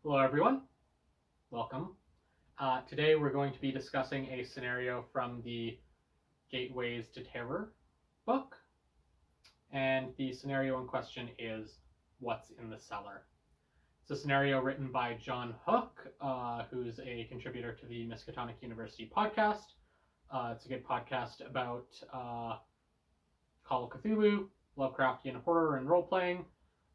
Hello everyone, welcome. Today we're going to be discussing a scenario from the Gateways to Terror book, and the scenario in question is What's in the Cellar? It's a scenario written by John Hook, who's a contributor to the Miskatonic University podcast. It's a good podcast about Call of Cthulhu, Lovecraftian horror and role-playing,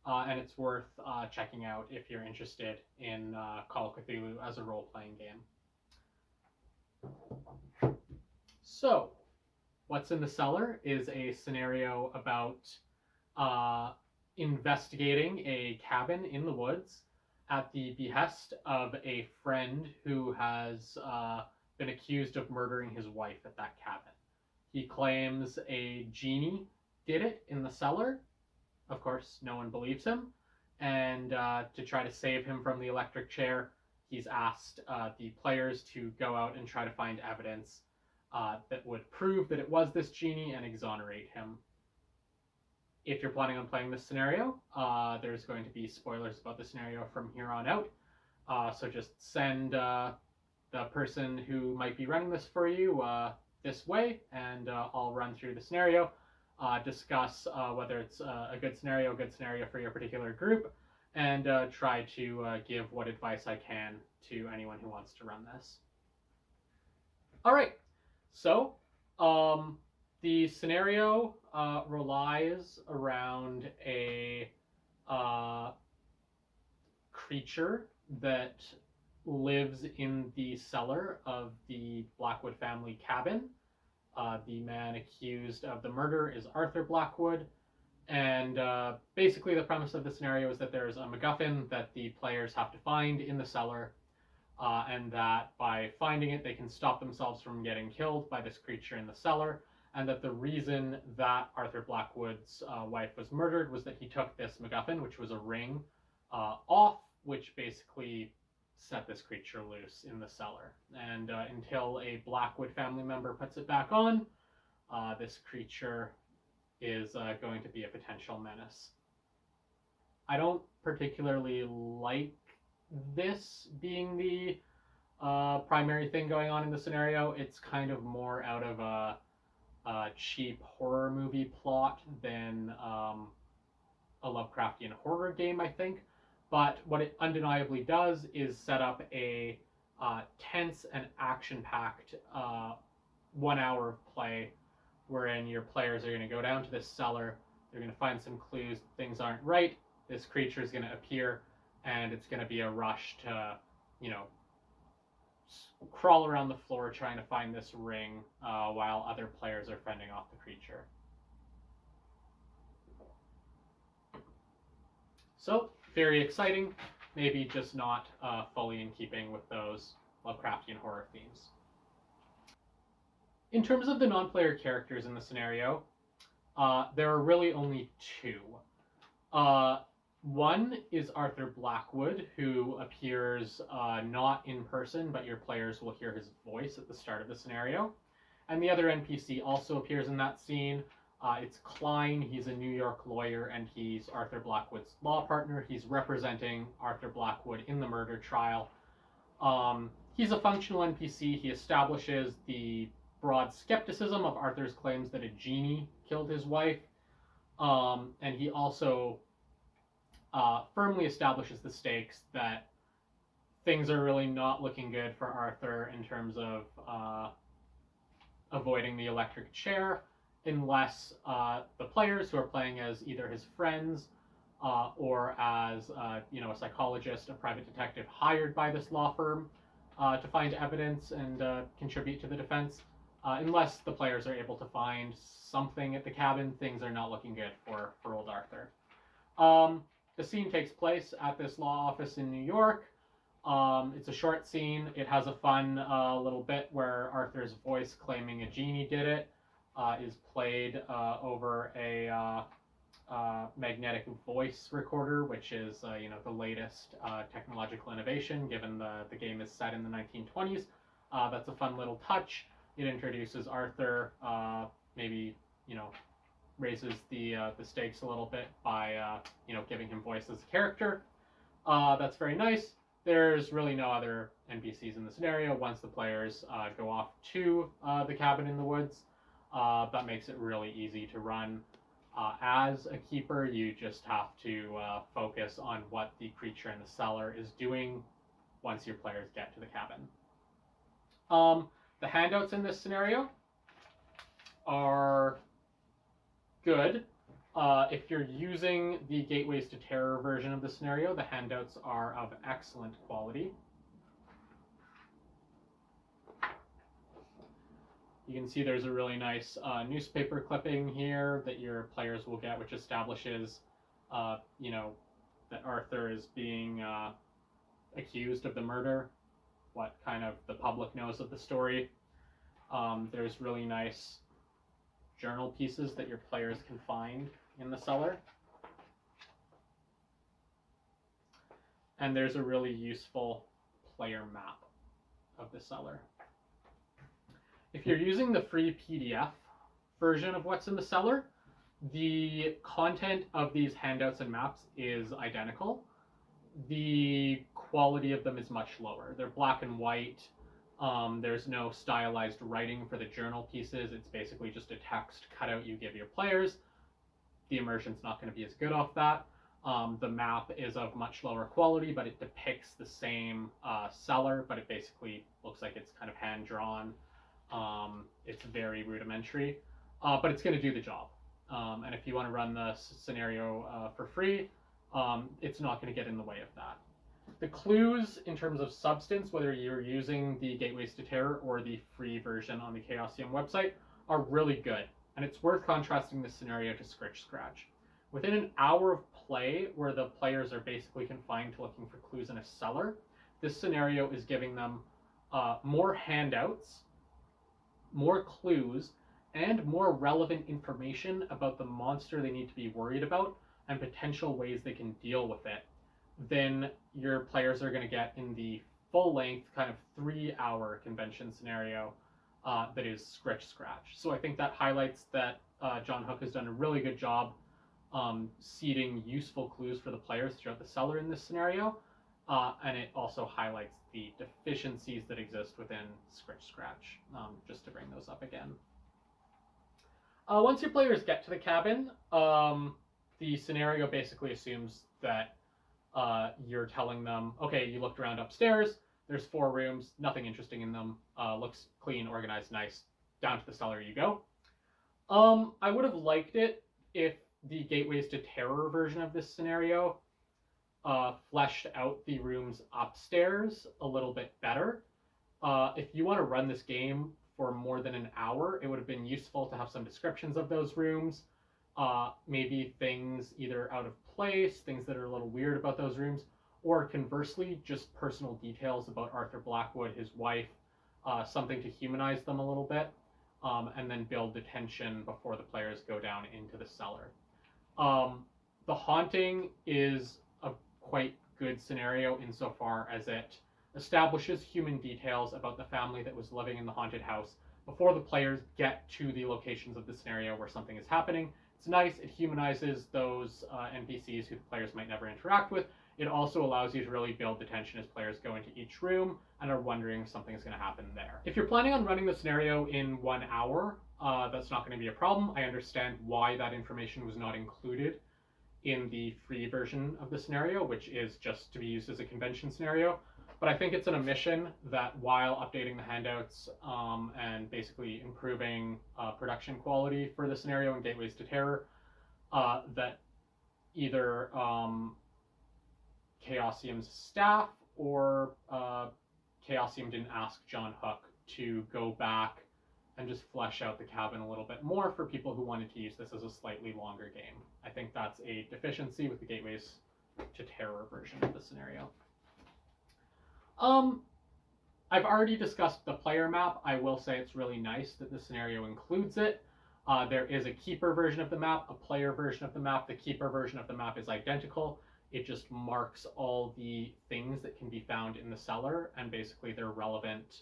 and it's worth checking out if you're interested in Call of Cthulhu as a role-playing game. So, What's in the Cellar is a scenario about investigating a cabin in the woods at the behest of a friend who has been accused of murdering his wife at that cabin. He claims a genie did it in the cellar. Of course, no one believes him. And to try to save him from the electric chair, he's asked the players to go out and try to find evidence that would prove that it was this genie and exonerate him. If you're planning on playing this scenario, there's going to be spoilers about the scenario from here on out. So just send the person who might be running this for you this way, and I'll run through the scenario, discuss whether it's a good scenario for your particular group, and try to give what advice I can to anyone who wants to run this. All right, so the scenario relies around a creature that lives in the cellar of the Blackwood family cabin. The man accused of the murder is Arthur Blackwood, and basically the premise of the scenario is that there's a MacGuffin that the players have to find in the cellar, and that by finding it they can stop themselves from getting killed by this creature in the cellar, and that the reason that Arthur Blackwood's wife was murdered was that he took this MacGuffin, which was a ring, off, which basically set this creature loose in the cellar. And until a Blackwood family member puts it back on, this creature is going to be a potential menace. I don't particularly like this being the primary thing going on in the scenario. It's kind of more out of a cheap horror movie plot than a Lovecraftian horror game, I think. But what it undeniably does is set up a tense and action-packed 1 hour of play, wherein your players are going to go down to this cellar, they're going to find some clues, things aren't right, this creature is going to appear, and it's going to be a rush to, crawl around the floor trying to find this ring while other players are fending off the creature. So, very exciting, maybe just not fully in keeping with those Lovecraftian horror themes. In terms of the non-player characters in the scenario, there are really only two. One is Arthur Blackwood, who appears not in person, but your players will hear his voice at the start of the scenario. And the other NPC also appears in that scene. It's Klein. He's a New York lawyer, and he's Arthur Blackwood's law partner. He's representing Arthur Blackwood in the murder trial. He's a functional NPC. He establishes the broad skepticism of Arthur's claims that a genie killed his wife. And he also firmly establishes the stakes that things are really not looking good for Arthur in terms of avoiding the electric chair, unless the players who are playing as either his friends or as a psychologist, a private detective hired by this law firm to find evidence and contribute to the defense, unless the players are able to find something at the cabin, things are not looking good for old Arthur. The scene takes place at this law office in New York. It's a short scene. It has a fun little bit where Arthur's voice claiming a genie did it is played over a magnetic voice recorder, which is the latest technological innovation, given the game is set in the 1920s. That's a fun little touch. It introduces Arthur, maybe raises the stakes a little bit by giving him voice as a character. That's very nice. there's really no other NPCs in the scenario once the players go off to the cabin in the woods. That makes it really easy to run. As a keeper, you just have to focus on what the creature in the cellar is doing once your players get to the cabin. The handouts in this scenario are good. If you're using the Gateways to Terror version of the scenario, the handouts are of excellent quality. You can see there's a really nice newspaper clipping here that your players will get, which establishes, that Arthur is being accused of the murder, what kind of the public knows of the story. There's really nice journal pieces that your players can find in the cellar. And there's a really useful player map of the cellar. If you're using the free PDF version of what's in the cellar, the content of these handouts and maps is identical. The quality of them is much lower. They're black and white. There's no stylized writing for the journal pieces. It's basically just a text cutout you give your players. The immersion's not going to be as good off that. The map is of much lower quality, but it depicts the same cellar, but it basically looks like it's kind of hand-drawn. It's very rudimentary, but it's going to do the job. And if you want to run the scenario for free, it's not going to get in the way of that. The clues in terms of substance, whether you're using the Gateways to Terror or the free version on the Chaosium website, are really good. And it's worth contrasting this scenario to Scritch Scratch. Within an hour of play, where the players are basically confined to looking for clues in a cellar, this scenario is giving them more handouts, more clues, and more relevant information about the monster they need to be worried about and potential ways they can deal with it than your players are going to get in the full-length kind of 3-hour convention scenario that is Scritch Scratch. So I think that highlights that John Hook has done a really good job seeding useful clues for the players throughout the cellar in this scenario, and it also highlights the deficiencies that exist within Scritch Scratch, just to bring those up again. Once your players get to the cabin, the scenario basically assumes that you're telling them, okay, you looked around upstairs, there's 4 rooms, nothing interesting in them, looks clean, organized, nice, down to the cellar you go. I would have liked it if the Gateways to Terror version of this scenario fleshed out the rooms upstairs a little bit better. If you want to run this game for more than an hour, it would have been useful to have some descriptions of those rooms, maybe things either out of place, things that are a little weird about those rooms, or conversely, just personal details about Arthur Blackwood, his wife, something to humanize them a little bit, and then build the tension before the players go down into the cellar. The haunting is a quite good scenario insofar as it establishes human details about the family that was living in the haunted house before the players get to the locations of the scenario where something is happening. It's nice, it humanizes those NPCs who the players might never interact with. It also allows you to really build the tension as players go into each room and are wondering if something is going to happen there. If you're planning on running the scenario in 1 hour, that's not going to be a problem. I understand why that information was not included in the free version of the scenario, which is just to be used as a convention scenario. But I think it's an omission that while updating the handouts and basically improving production quality for the scenario in Gateways to Terror, that either Chaosium's staff or Chaosium didn't ask John Hook to go back and just flesh out the cabin a little bit more for people who wanted to use this as a slightly longer game. I think that's a deficiency with the Gateways to Terror version of the scenario. I've already discussed the player map. I will say it's really nice that the scenario includes it. There is a keeper version of the map, a player version of the map. The keeper version of the map is identical. It just marks all the things that can be found in the cellar and basically their relevant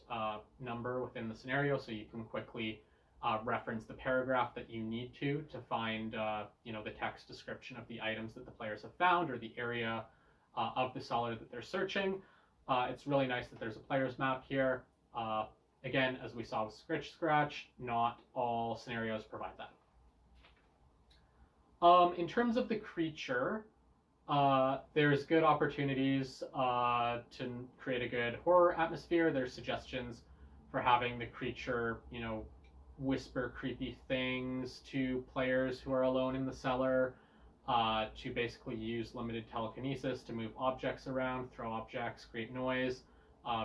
number within the scenario, so you can quickly reference the paragraph that you need to find the text description of the items that the players have found or the area of the cellar that they're searching. It's really nice that there's a player's map here. Again, as we saw with Scratch, not all scenarios provide that. In terms of the creature, there's good opportunities to create a good horror atmosphere. There's suggestions for having the creature, whisper creepy things to players who are alone in the cellar, to basically use limited telekinesis to move objects around, throw objects, create noise,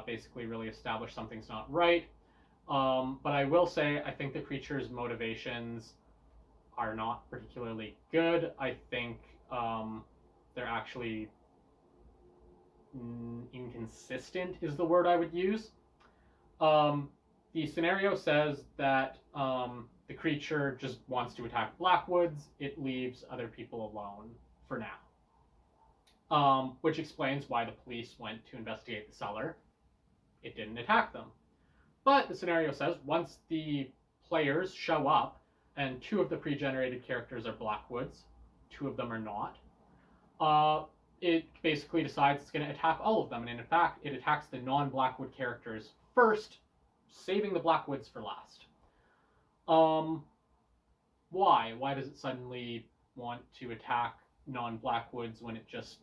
basically really establish something's not right. But I will say, I think the creature's motivations are not particularly good. I think they're actually inconsistent is the word I would use. The scenario says that the creature just wants to attack Blackwoods. It leaves other people alone for now, which explains why the police went to investigate the cellar. It didn't attack them. But the scenario says once the players show up, and 2 of the pre-generated characters are Blackwoods, 2 of them are not, it basically decides it's going to attack all of them. And in fact, it attacks the non-Blackwood characters first, saving the Blackwoods for last. Why? Why does it suddenly want to attack non-Blackwoods when it just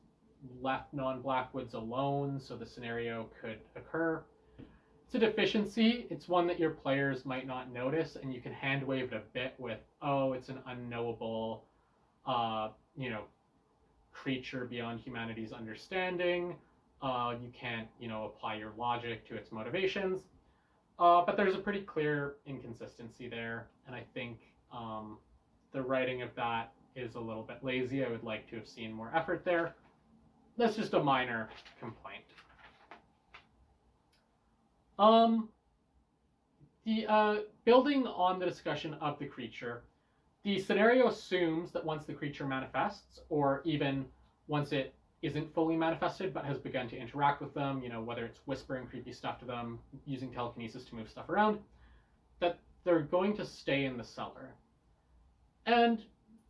left non-Blackwoods alone so the scenario could occur? It's a deficiency. It's one that your players might not notice, and you can hand wave it a bit with, oh, it's an unknowable, creature beyond humanity's understanding. You can't, apply your logic to its motivations. But there's a pretty clear inconsistency there, and I think the writing of that is a little bit lazy. I would like to have seen more effort there. That's just a minor complaint. Building on the discussion of the creature, the scenario assumes that once the creature manifests, or even once it isn't fully manifested but has begun to interact with them, whether it's whispering creepy stuff to them, using telekinesis to move stuff around, that they're going to stay in the cellar. And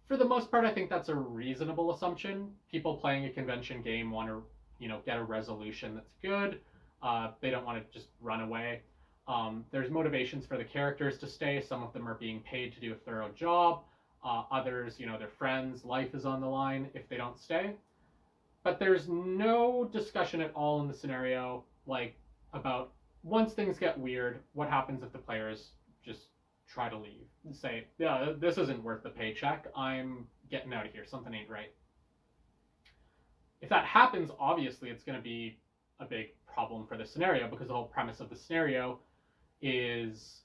for the most part, I think that's a reasonable assumption. People playing a convention game want to, get a resolution that's good. They don't want to just run away. There's motivations for the characters to stay. Some of them are being paid to do a thorough job. Others, their friends, life is on the line if they don't stay. But there's no discussion at all in the scenario, about once things get weird, what happens if the players just try to leave and say, yeah, this isn't worth the paycheck. I'm getting out of here. Something ain't right. If that happens, obviously it's going to be a big problem for the scenario, because the whole premise of the scenario is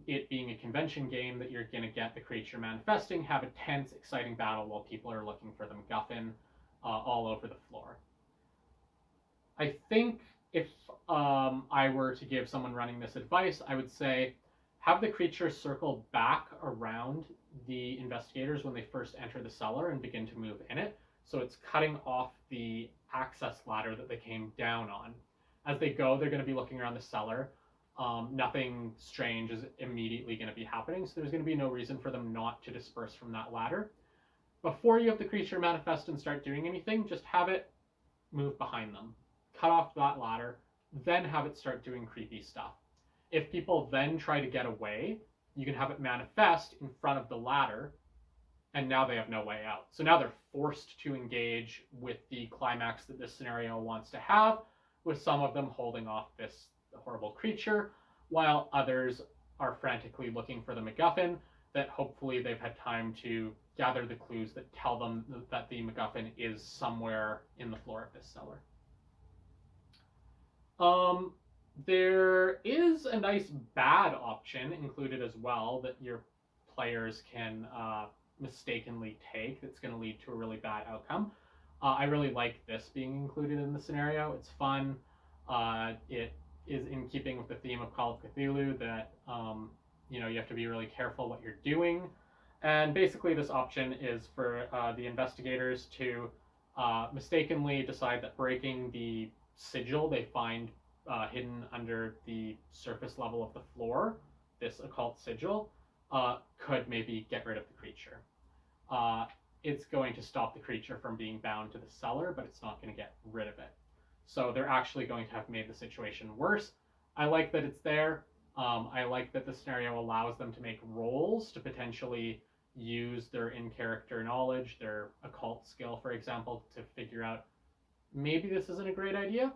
it being a convention game that you're going to get the creature manifesting, have a tense, exciting battle while people are looking for the MacGuffin all over the floor. I think if I were to give someone running this advice, I would say have the creature circle back around the investigators when they first enter the cellar and begin to move in it. So it's cutting off the access ladder that they came down on. As they go, they're going to be looking around the cellar. Nothing strange is immediately going to be happening, so there's going to be no reason for them not to disperse from that ladder. Before you have the creature manifest and start doing anything, just have it move behind them. Cut off that ladder, then have it start doing creepy stuff. If people then try to get away, you can have it manifest in front of the ladder, and now they have no way out. So now they're forced to engage with the climax that this scenario wants to have, with some of them holding off this horrible creature, while others are frantically looking for the MacGuffin that hopefully they've had time to gather the clues that tell them that the MacGuffin is somewhere in the floor of this cellar. There is a nice bad option included as well that your players can mistakenly take that's going to lead to a really bad outcome. I really like this being included in the scenario. It's fun. It is in keeping with the theme of Call of Cthulhu that you have to be really careful what you're doing. And basically this option is for the investigators to mistakenly decide that breaking the sigil they find hidden under the surface level of the floor, this occult sigil, could maybe get rid of the creature. It's going to stop the creature from being bound to the cellar, but it's not going to get rid of it. So they're actually going to have made the situation worse. I like that it's there. I like that the scenario allows them to make rolls to potentially use their in-character knowledge, their occult skill, for example, to figure out maybe this isn't a great idea,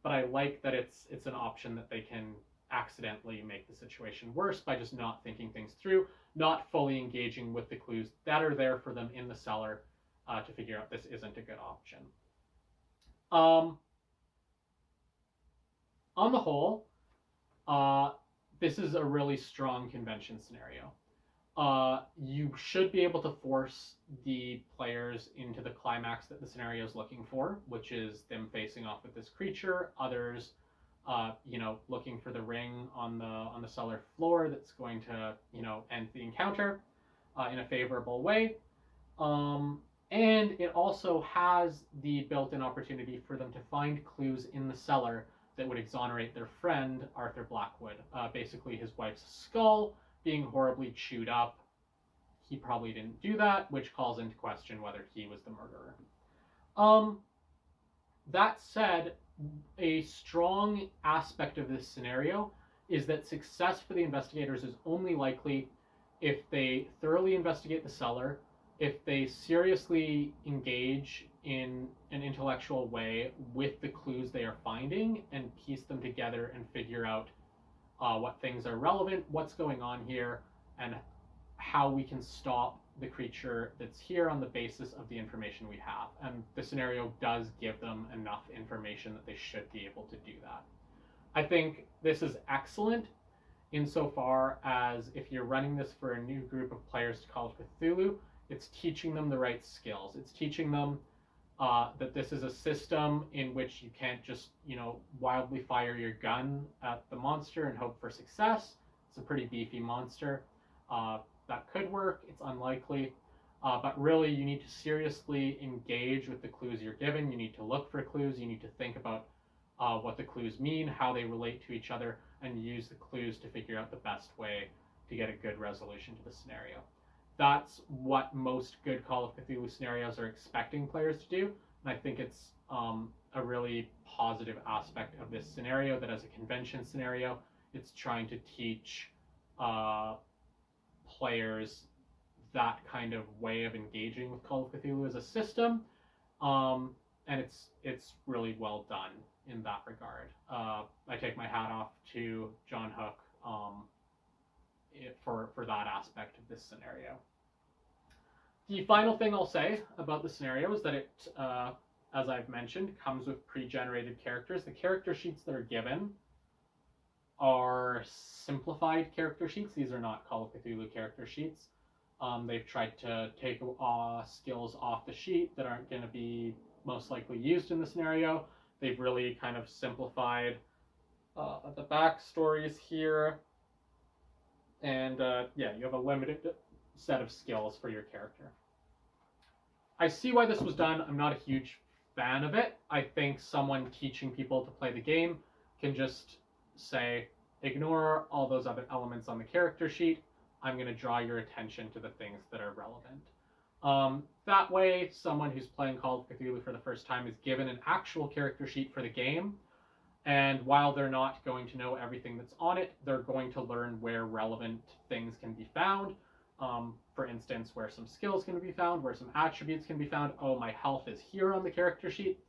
but I like that it's an option that they can accidentally make the situation worse by just not thinking things through, not fully engaging with the clues that are there for them in the cellar to figure out this isn't a good option. On the whole, this is a really strong convention scenario. You should be able to force the players into the climax that the scenario is looking for, which is them facing off with this creature, others looking for the ring on the cellar floor that's going to end the encounter in a favorable way. And it also has the built-in opportunity for them to find clues in the cellar that would exonerate their friend Arthur Blackwood. Basically, his wife's skull being horribly chewed up. He probably didn't do that, which calls into question whether he was the murderer. That said, a strong aspect of this scenario is that success for the investigators is only likely if they thoroughly investigate the cellar, if they seriously engage in an intellectual way with the clues they are finding and piece them together and figure out what things are relevant, what's going on here, and how we can stop the creature that's here on the basis of the information we have. And the scenario does give them enough information that they should be able to do that. I think this is excellent insofar as if you're running this for a new group of players to Call of Cthulhu, it's teaching them the right skills. It's teaching them that this is a system in which you can't just, wildly fire your gun at the monster and hope for success. It's a pretty beefy monster. That could work. It's unlikely. But really, you need to seriously engage with the clues you're given. You need to look for clues. You need to think about what the clues mean, how they relate to each other, and use the clues to figure out the best way to get a good resolution to the scenario. That's what most good Call of Cthulhu scenarios are expecting players to do, and I think it's a really positive aspect of this scenario that as a convention scenario, it's trying to teach players that kind of way of engaging with Call of Cthulhu as a system, and it's really well done in that regard. I take my hat off to John Hook for that aspect of this scenario. The final thing I'll say about the scenario is that it, as I've mentioned, comes with pre-generated characters. The character sheets that are given are simplified character sheets. These are not Call of Cthulhu character sheets. They've tried to take skills off the sheet that aren't going to be most likely used in the scenario. They've really kind of simplified the backstories here. And you have a limited set of skills for your character. I see why this was done. I'm not a huge fan of it. I think someone teaching people to play the game can just say, ignore all those other elements on the character sheet. I'm going to draw your attention to the things that are relevant. That way, someone who's playing Call of Cthulhu for the first time is given an actual character sheet for the game, and while they're not going to know everything that's on it, they're going to learn where relevant things can be found. For instance, where some skills can be found, where some attributes can be found. Oh, my health is here on the character sheet.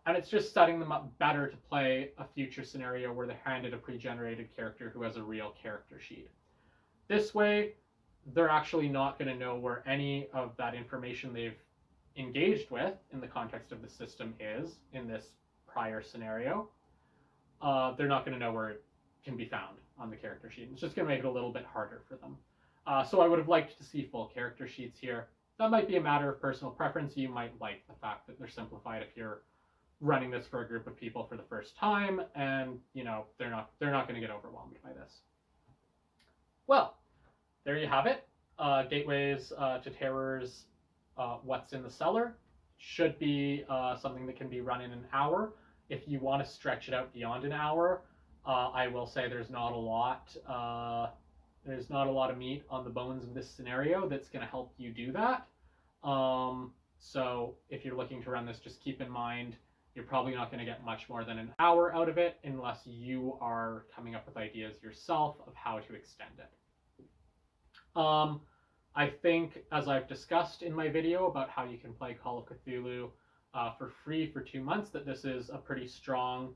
And it's just setting them up better to play a future scenario where they're handed a pre-generated character who has a real character sheet. This way, they're actually not going to know where any of that information they've engaged with in the context of the system is in this prior scenario. They're not going to know where it can be found on the character sheet. It's just going to make it a little bit harder for them. So I would have liked to see full character sheets here. That might be a matter of personal preference. You might like the fact that they're simplified if you're running this for a group of people for the first time, and they're not going to get overwhelmed by this. Well, there you have it. Gateways to Terror's What's in the Cellar should be something that can be run in an hour. If you want to stretch it out beyond an hour, I will say there's not a lot of meat on the bones of this scenario that's going to help you do that. So if you're looking to run this, just keep in mind You're probably not going to get much more than an hour out of it unless you are coming up with ideas yourself of how to extend it. I think, as I've discussed in my video about how you can play Call of Cthulhu for free for 2 months, that this is a pretty strong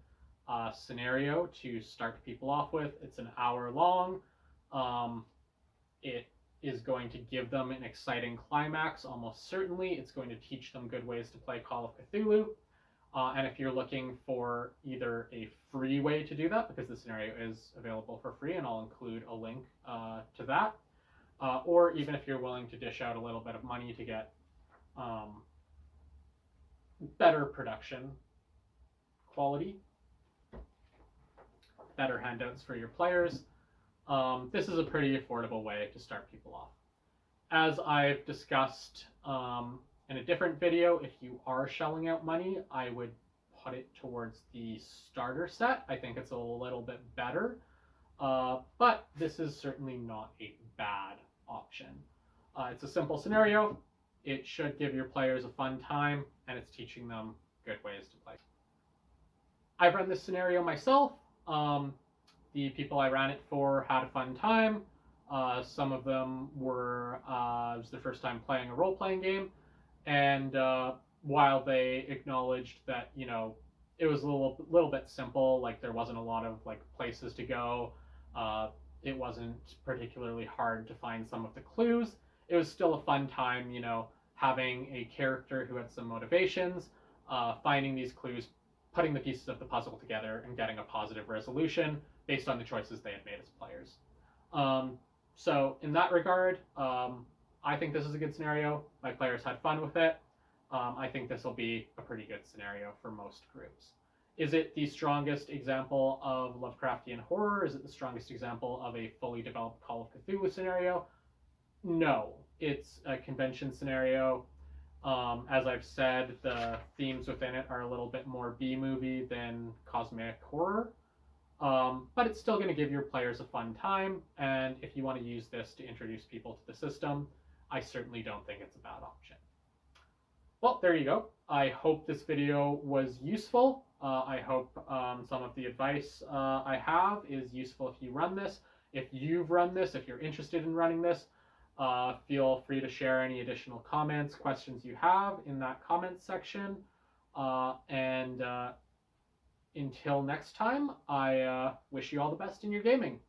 scenario to start people off with. It's an hour long. It is going to give them an exciting climax, almost certainly. It's going to teach them good ways to play Call of Cthulhu. And if you're looking for either a free way to do that, because the scenario is available for free, and I'll include a link to that, or even if you're willing to dish out a little bit of money to get better production quality, better handouts for your players, this is a pretty affordable way to start people off. As I've discussed in a different video, if you are shelling out money, I would put it towards the starter set. I think it's a little bit better, but this is certainly not a bad option. It's a simple scenario. It should give your players a fun time, and it's teaching them good ways to play. I've run this scenario myself. The people I ran it for had a fun time. Some of them were, it was their first time playing a role-playing game, and while they acknowledged that, you know, it was a little bit simple, like there wasn't a lot of like places to go, it wasn't particularly hard to find some of the clues, it was still a fun time, you know, having a character who had some motivations, finding these clues, putting the pieces of the puzzle together, and getting a positive resolution based on the choices they had made as players. So in that regard, I think this is a good scenario. My players had fun with it. I think this will be a pretty good scenario for most groups. Is it the strongest example of Lovecraftian horror? Is it the strongest example of a fully developed Call of Cthulhu scenario? No, it's a convention scenario. As I've said, the themes within it are a little bit more B-movie than cosmic horror. But it's still going to give your players a fun time, and if you want to use this to introduce people to the system, I certainly don't think it's a bad option. Well, there you go. I hope this video was useful. I hope some of the advice I have is useful if you run this. If you've run this, if you're interested in running this, feel free to share any additional comments, questions you have in that comment section. And until next time, I wish you all the best in your gaming.